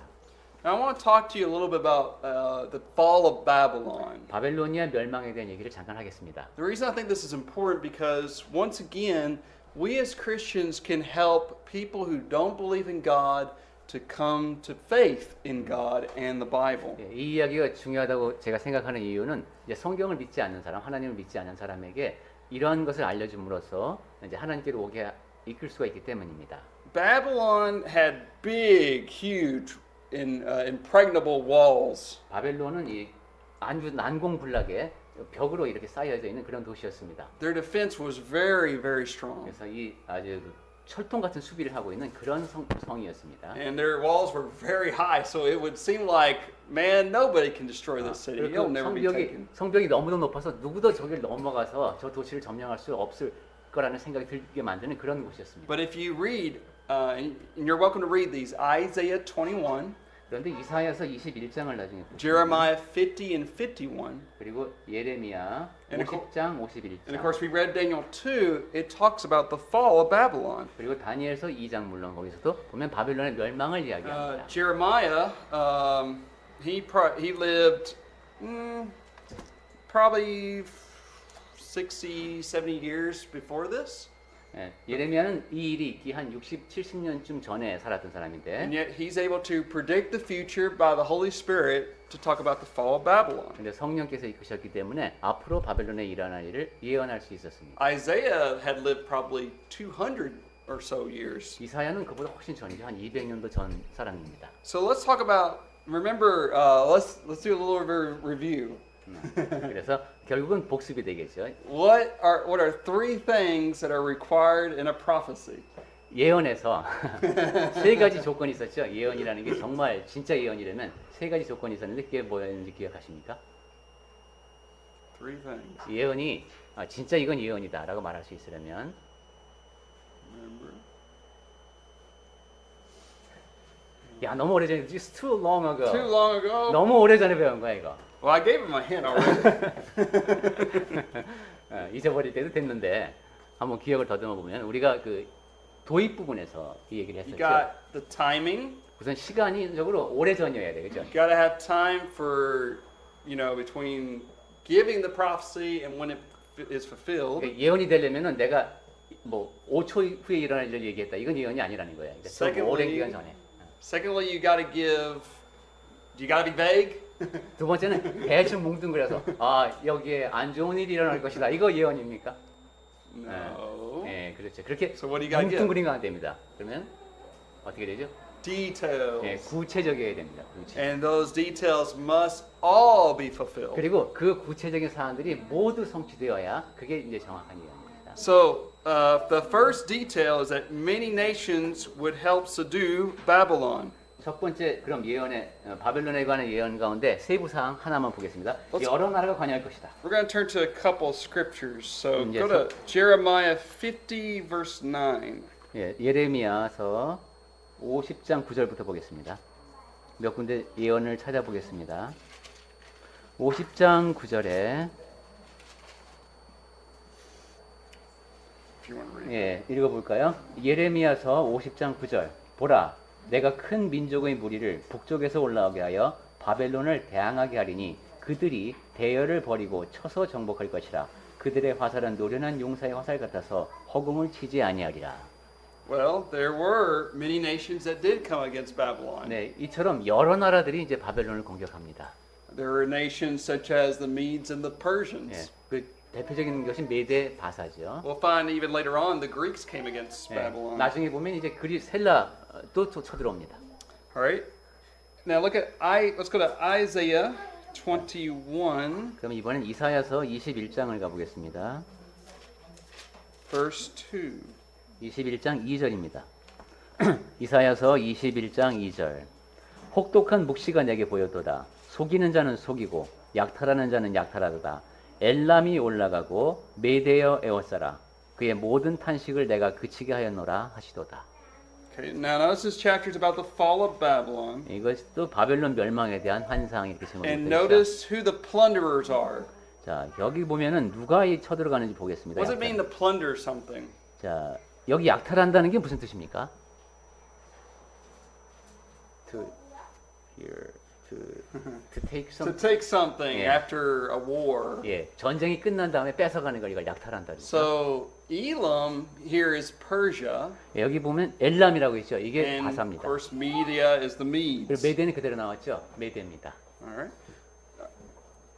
S1: Now, I want to talk to you a little bit about the fall of Babylon.
S2: 바벨로니아 멸망에 대한 얘기를 잠깐 하겠습니다.
S1: The reason I think this is important because once again, we as Christians can help people who don't believe in God to come to faith in God and the Bible.
S2: 예, 이 이야기가 중요하다고 제가 생각하는 이유는 이제 성경을 믿지 않는 사람, 하나님을 믿지 않는 사람에게 이런 것을 알려줌으로써 이제 하나님께로 오게 이끌 수가 있기 때문입니다.
S1: Babylon had big, huge, impregnable walls.
S2: 바벨론은 이 아주 난공불락의 벽으로 이렇게 쌓여져 있는 그런 도시였습니다.
S1: Their defense was very, very strong.
S2: 그래서 이 아주 철통 같은 수비를 하고 있는 그런 성이었습니다.
S1: And their walls were very high, so it would seem like, man, nobody can destroy this city. It'll never be taken.
S2: 성벽이 너무도 높아서 누구도 저길 넘어가서 저 도시를 점령할 수 없을 거라는 생각이 들게 만드는 그런 곳이었습니다.
S1: But if you read, and you're welcome to read these, Isaiah 21,
S2: 그런데 이사야서 21장을 나중에 보시면
S1: Jeremiah 50 and 51,
S2: 그리고 예레미야
S1: And
S2: 50장,
S1: and of
S2: 51장
S1: course we read Daniel 2, it talks about the fall of Babylon.
S2: 그리고 다니엘서 2장 물론 거기서도 보면 바벨론의 멸망을 이야기합니다.
S1: Jeremiah, he lived probably 60, 70 years before this.
S2: 예, 예레미야는 이 일이 있기 한 60, 70년쯤 전에 살았던 사람인데
S1: And yet he's able to predict the future by the Holy Spirit to talk about the fall of Babylon.
S2: 근데 성령께서 이끄셨기 때문에 앞으로 바벨론에 일어날 일을 예언할 수 있었습니다.
S1: Isaiah had lived probably 200 or so years.
S2: 이사야는 그보다 훨씬 전이죠. 한 200년도 전 사람입니다.
S1: So let's talk about, remember, let's do a little review.
S2: 그래서 결국은 복습이 되겠죠.
S1: What are three things that are required in a prophecy?
S2: 예언에서 세 가지 조건이 있었죠. 예언이라는 게 정말 진짜 예언이라면 세 가지 조건이 있었는데 그게 뭐였는지 기억하십니까?
S1: Three things.
S2: 예언이 진짜 이건 예언이다라고 말할 수 있으려면
S1: Remember.
S2: 야 너무 오래전에 It's too long ago.
S1: Too long ago.
S2: 너무 오래전에 배운 거야 이거.
S1: Well, I gave him a hint already.
S2: 잊어버릴 때도 됐는데 한번 기억을 더듬어 보면 우리가 그 도입 부분에서 이 얘기를
S1: You
S2: 했었죠.
S1: got the timing.
S2: 우선 시간이적으로 오래전이어야 되겠죠.
S1: You got to have time for, between giving the prophecy and when it is fulfilled.
S2: 그러니까 예언이 되려면은 내가 뭐 5초 후에 일어날 일을 얘기했다. 이건 예언이 아니라는 거야. 그러니까 좀 오랜 기간 전에.
S1: Secondly, you got to give. You got to be vague.
S2: 두 번째는 대충 뭉뚱그려서 여기에 안 좋은 일이 일어날 것이다. 이거 예언입니까?
S1: No.
S2: 네, 그렇죠. 그렇게
S1: So what do you gotta give?
S2: 뭉뚱그리면 안 됩니다. 그러면 어떻게 되죠?
S1: Details.
S2: 네, 구체적이어야 됩니다. 구체적.
S1: And those details must all be fulfilled.
S2: 그리고 그 구체적인 사안들이 모두 성취되어야 그게 이제 정확한 예언입니다.
S1: So the first detail is that many nations would help subdue Babylon.
S2: 첫 번째 그럼 예언의 바벨론에 관한 예언 가운데 세부 사항 하나만 보겠습니다. 여러 나라가 관여할 것이다.
S1: We're going to turn to a couple scriptures. So
S2: Yes.
S1: go to Jeremiah 50 verse 9.
S2: 예, 예레미야서 50장 9절부터 보겠습니다. 몇 군데 예언을 찾아보겠습니다. 50장 9절에
S1: If you want to read.
S2: 예, 읽어볼까요? 예레미야서 50장 9절 보라 내가 큰 민족의 무리를 북쪽에서 올라오게 하여 바벨론을 대항하게 하리니 그들이 대열을 버리고 쳐서 정복할 것이라 그들의 화살은 노련한 용사의 화살 같아서 허공을 치지 아니하리라.
S1: Well, there were many nations that did come against Babylon.
S2: 네, 이처럼 여러 나라들이 이제 바벨론을 공격합니다.
S1: There were nations such as the Medes and the
S2: 예,
S1: Persians.
S2: 그 대표적인 것이 메데 바사죠.
S1: We'll find even later on the Greeks came against
S2: 예,
S1: Babylon.
S2: 나중에 보면 이제 헬라도 쳐들어옵니다.
S1: All right. Now look at let's go to Isaiah 21,
S2: 그럼 이번엔 이사야서 21장을 가보겠습니다.
S1: verse 2.
S2: 21장 2절입니다. 이사야서 21장 2절. 혹독한 묵시가 내게 보였도다. 속이는 자는 속이고 약탈하는 자는 약탈하도다. 엘람이 올라가고 메대어 에워싸라. 그의 모든 탄식을 내가 그치게 하였노라 하시도다.
S1: Okay, now notice this chapter is about the fall of Babylon.
S2: 이것도 바벨론 멸망에 대한 환상이 이렇게 제목이
S1: And
S2: 되어 있죠.
S1: notice who the plunderers are.
S2: 자, 여기 보면은 누가 이 쳐들어가는지 보겠습니다.
S1: What does it mean to
S2: 약탈.
S1: plunder something?
S2: 자, 여기 약탈한다는 게 무슨 뜻입니까? To take
S1: To
S2: some.
S1: take something
S2: Yeah.
S1: after a war.
S2: 예, 전쟁이 끝난 다음에 뺏어가는 걸 이걸 약탈한다. 그러죠.
S1: So Elam here is Persia,
S2: 예, 여기 보면 엘람이라고 있죠. 이게
S1: and of
S2: 바사입니다.
S1: course Media is the
S2: 그리고
S1: Medes.
S2: 메대는 그대로 나왔죠. 메대입니다.
S1: All right.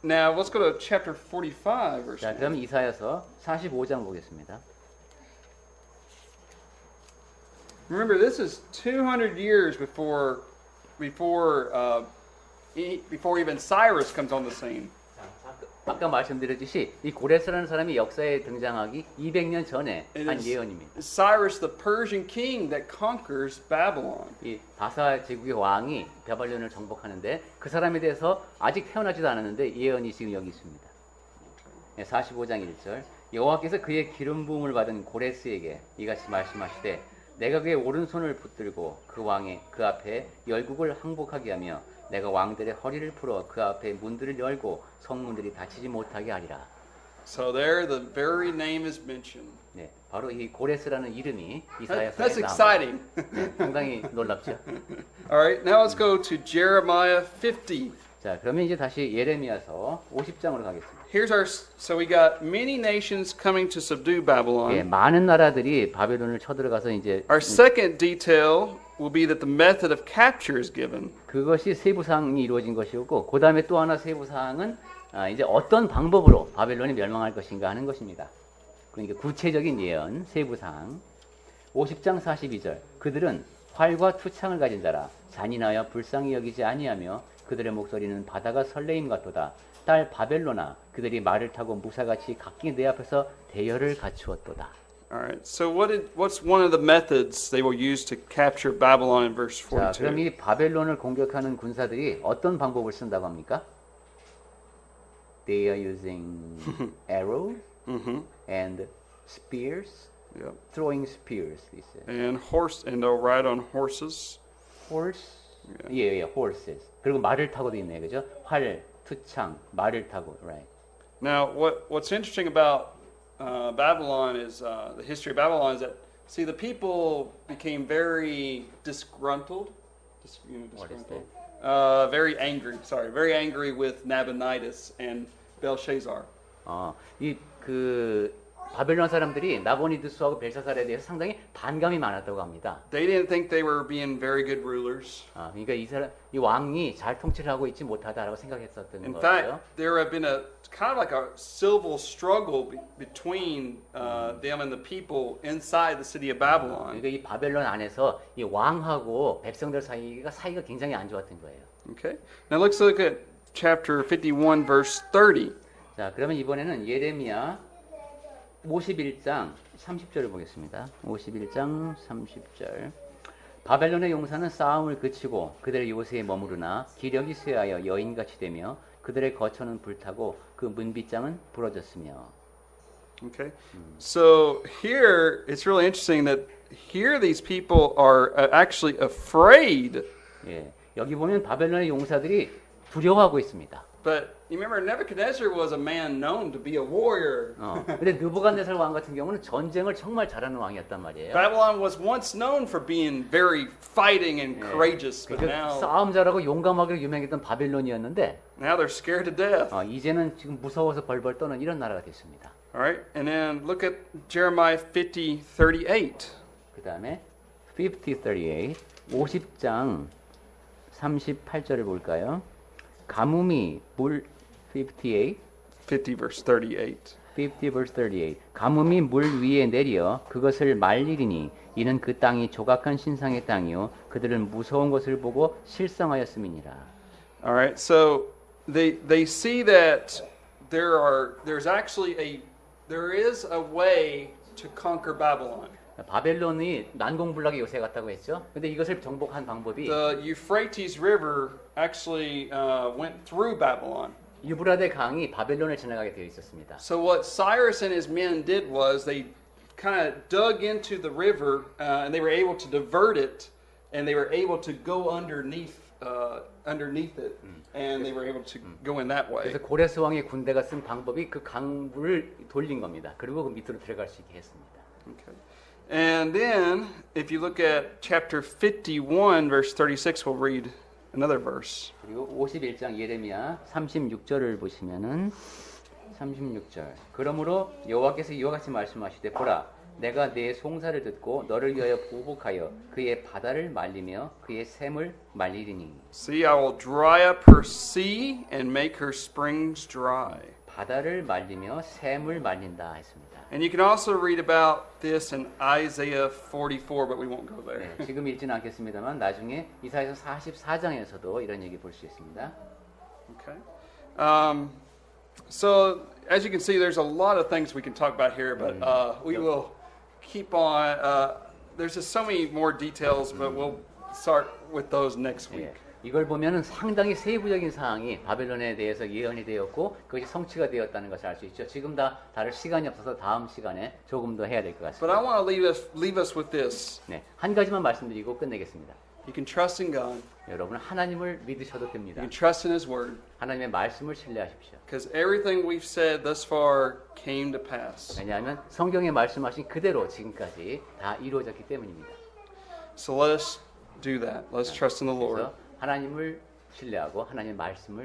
S1: Now let's go to chapter 45, verse
S2: 자,
S1: 1.
S2: 그럼 이사야서 45장 보겠습니다.
S1: Remember, this is 200 years before even Cyrus comes on the scene.
S2: 아까 말씀드렸듯이 이 고레스라는 사람이 역사에 등장하기 200년 전에
S1: It
S2: 한
S1: is
S2: 예언입니다.
S1: Cyrus, the Persian king, that conquers Babylon.
S2: 이 바사 제국의 왕이 바벨론을 정복하는데 그 사람에 대해서 아직 태어나지도 않았는데 예언이 지금 여기 있습니다. 45장 1절. 여호와께서 그의 기름 부음을 받은 고레스에게 이같이 말씀하시되 내가 그의 오른손을 붙들고 그 앞에 열국을 항복하게 하며 내가 왕들의 허리를 풀어 그 앞에 문들을 열고 성문들이 닫히지 못하게 하리라.
S1: So there, the very name is mentioned.
S2: 네, 바로 이 고레스라는 이름이
S1: That's
S2: 이사야서에 나옵니다.
S1: exciting.
S2: 네, 상당히 놀랍죠.
S1: All right, now let's go to Jeremiah 50.
S2: 자, 그러면 이제 다시 예레미야서 50장으로 가겠습니다.
S1: So we got many nations coming to subdue
S2: 예,
S1: Babylon.
S2: 많은 나라들이 바벨론을 쳐들어가서 이제
S1: Our second detail will be that the method of capture is given.
S2: 그것이 세부 사항이 이루어진 것이었고, 그 다음에 또 하나 세부 사항은 이제 어떤 방법으로 바벨론이 멸망할 것인가 하는 것입니다. 그러니까 구체적인 예언, 세부 사항. 50장 42절. 그들은 활과 투창을 가진 자라 잔인하여 불쌍히 여기지 아니하며 그들의 목소리는 바다가 설레임 같도다. 딸 바벨로나 그들이 말을 타고 무사같이 각기 내 앞에서 대열을 갖추었도다.
S1: All right. So what's one of the methods they will use to capture Babylon in verse
S2: 자, 그럼
S1: 42?
S2: 이 바벨론을 공격하는 군사들이 어떤 방법을 쓴다고 합니까? They are using arrows and spears,
S1: Yep.
S2: throwing spears. He said.
S1: And they'll ride on horses.
S2: Horse, 예, horses. 그리고 말을 타고도 있네요, 그죠? 활, 투창, 말을 타고, right?
S1: Now, what's interesting about Babylon is the history of Babylon is that the people became very disgruntled,
S2: What is
S1: very angry with Nabonidus and Belshazzar.
S2: 그 바벨론 사람들이 나보니두스하고 벨사살에 대해서 상당히 반감이 많았다고 합니다.
S1: They didn't think they were being very good rulers.
S2: 그러니까 이 왕이 잘 통치를 하고 있지 못하다라고 생각했었던
S1: In
S2: 거죠.
S1: fact, there have been a kind of like a civil struggle between them and the people inside the city of Babylon.
S2: 그러니까 이 바벨론 안에서 이 왕하고 백성들 사이가 굉장히 안 좋았던 거예요.
S1: Okay. Now let's look at chapter 51, verse 30.
S2: 자, 그러면 이번에는 예레미야 51장 30절을 보겠습니다. 51장 30절. 바벨론의 용사는 싸움을 그치고 그들의 요새에 머무르나 기력이 쇠하여 여인같이 되며 그들의 거처는 불타고 그 문빗장은 부러졌으며.
S1: Okay. So here it's really interesting that here these people are actually afraid.
S2: 예, 여기 보면 바벨론의 용사들이 두려워하고 있습니다.
S1: But you remember Nebuchadnezzar was a man known to be a warrior.
S2: 근데 느부갓네살 왕 같은 경우는 전쟁을 정말 잘하는 왕이었단 말이에요.
S1: Babylon was once known for being very fighting and courageous, but
S2: 그러니까
S1: now
S2: 싸움 잘하고 용감하기로 유명했던 바벨론이었는데
S1: they're scared to death.
S2: 이제는 지금 무서워서 벌벌 떠는 이런 나라가 됐습니다.
S1: All right. And then look at Jeremiah 50:38.
S2: 그 다음에 50:38 50장 38절을 볼까요? 가뭄이 물 58
S1: 50 verse 38.
S2: 50 verse 38. 가뭄이 물 위에 내려 그것을 말리리니 이는 그 땅이 조각한 신상의 땅이요 그들은 무서운 것을 보고 실성하였음이니라.
S1: All right, so they see that there is a way to conquer Babylon.
S2: 바벨론이 난공불락의 요새 같다고 했죠. 근데 이것을 정복한 방법이
S1: The Euphrates River actually went through Babylon.
S2: 유브라데 강이 바벨론을 지나가게 되어 있었습니다.
S1: So what Cyrus and his men did was they kind of dug into the river and they were able to divert it and they were able to go underneath it and they were able to go in that way.
S2: 그래서 고레스 왕의 군대가 쓴 방법이 그 강물을 돌린 겁니다. 그리고 그 밑으로 들어갈 수 있게 했습니다.
S1: Okay. And then if you look at chapter 51 verse 36 we'll read another verse.
S2: 그리고 51장 예레미야 36절을 보시면은 36절. 그러므로 여호와께서 이와 같이 말씀하시되 보라 내가 네 송사를 듣고 너를 위하여 보복하여 그의 바다를 말리며 그의 샘을 말리리니.
S1: See, I will dry up her sea and make her springs dry.
S2: 바다를 말리며 샘을 말린다 했습니다.
S1: And you can also read about this in Isaiah 44, but we won't go there.
S2: 네, 지금 읽지는 않겠습니다만 나중에 이사야서 44장에서도 이런 얘기 볼 수 있습니다.
S1: Okay. So as you can see, there's a lot of things we can talk about here, but we will keep on. There's just so many more details, but we'll start with those next week.
S2: 예, 이걸 보면은 상당히 세부적인 사항이 바벨론에 대해서 예언이 되었고 그것이 성취가 되었다는 것을 알 수 있죠. 지금 다 다룰 시간이 없어서 다음 시간에 조금 더 해야 될 것
S1: But I
S2: 같습니다.
S1: want to leave us with this.
S2: 네, 한 가지만 말씀드리고 끝내겠습니다.
S1: You can trust in God.
S2: 여러분 하나님을 믿으셔도
S1: You
S2: 됩니다.
S1: can trust in His Word,
S2: 하나님의 말씀을 신뢰하십시오.
S1: because everything we've said thus far came to pass.
S2: 왜냐하면 성경에 말씀하신 그대로 지금까지 다 이루어졌기 때문입니다.
S1: So let us do that. Let's trust in the Lord.
S2: 그래서 하나님을 신뢰하고 하나님의 말씀을